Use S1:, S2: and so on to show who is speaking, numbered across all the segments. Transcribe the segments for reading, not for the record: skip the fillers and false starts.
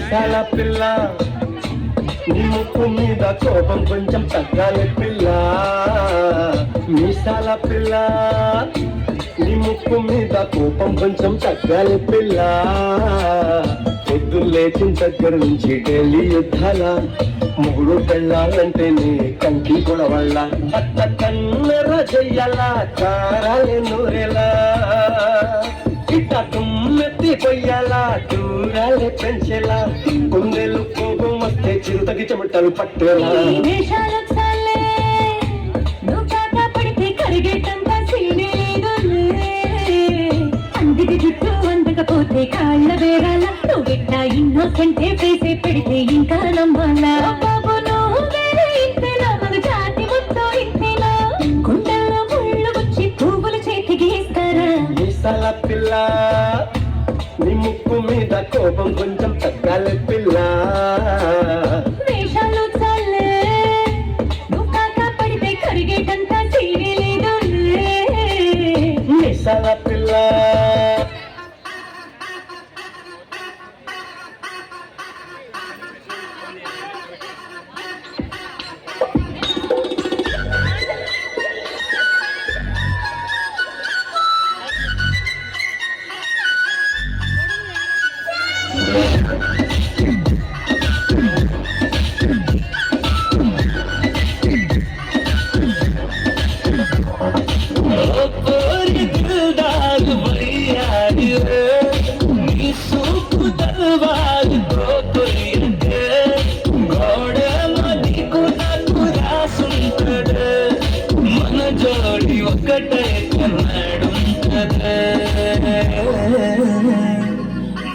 S1: మీసాల పిల్ల నీ ముక్కు మీద కోపం కొంచెం తగ్గాలి పిల్ల మీసాల పిల్ల నీ ముక్కు మీద కోపం కొంచెం తగ్గాలి పిల్ల పొద్దు లేచిన దగ్గర నుంచి ఢిల్లీ యుద్ధాల మూడు పెళ్ళాలంటే నీ కంకి కొడవళ్ళ అత్త కన్నెర చెయ్యాల కారాలే నూరెలా ఇట్ట తుమ్మెత్తి పొయ్యాలా దూరాలే పెంచేలా కుందేలు కోపం వస్తే చిరుతకి చెమటలు పట్టేలా
S2: జుట్టు అందకపోతే కాళ్ళ వేరాల నువ్వెట్టా ఇన్నోసెంటే వేసే పెడితే ఇంకా నమ్మాలా బాబు నువ్వు వేరే ఇంతేనా మగ జాతి మొత్తం ఇంతేనా గుండెల్లో ముళ్ళు వచ్చి పువ్వులు చేతికి ఇస్తారా
S1: మీసాల పిల్ల నీ ముక్కు మీద కోపం కొంచెం తగ్గాలి పిల్ల
S2: వేషాలు చాలే నువ్వు కాక పడితే కరిగేటంత తీరే లేదు
S1: మీసాల పిల్ల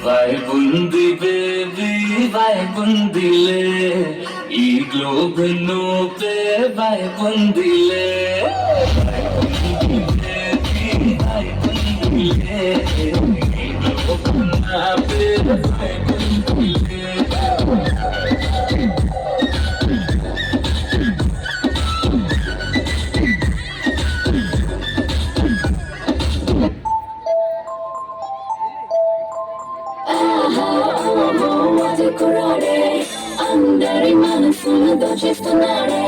S3: వైబుంది బేబీ వైబుందిలే ఈ గ్లోబ్ నూపే వైబుందిలే వైబుందిలే ఈ గ్లోబ్ నాపే వైబుందిలే
S2: అందరి మనసును దోచేస్తున్నాడే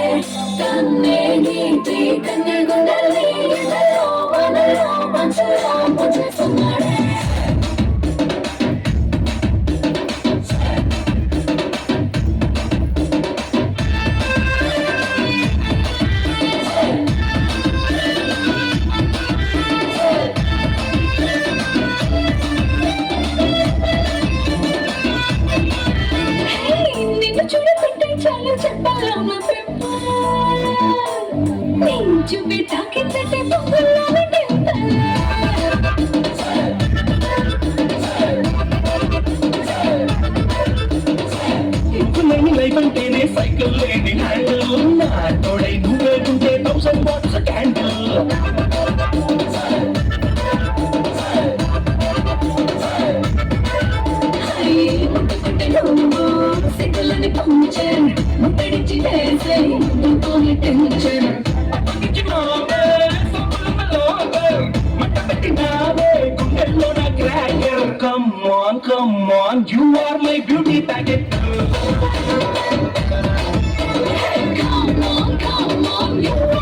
S2: కన్నే గీతి కన్నే గుండెల్ని ఎదలో వదలో పంచలో పంచేస్తున్నాడే చూడకుంటే చాలా చెప్పాలమ్మా చూపి తాకిందంటే
S1: లైఫ్ అంటేనే సైకిల్ లేని హ్యాండిల్ నా తోడై నువ్వేకుంటే 1000 వాట్స్ క్యాండిల్
S2: సిగ్గులని పంచర్ ముట్టడిచి వేసే ఇంకోని tension
S1: Come on, you are my beauty packet.
S2: Come on, you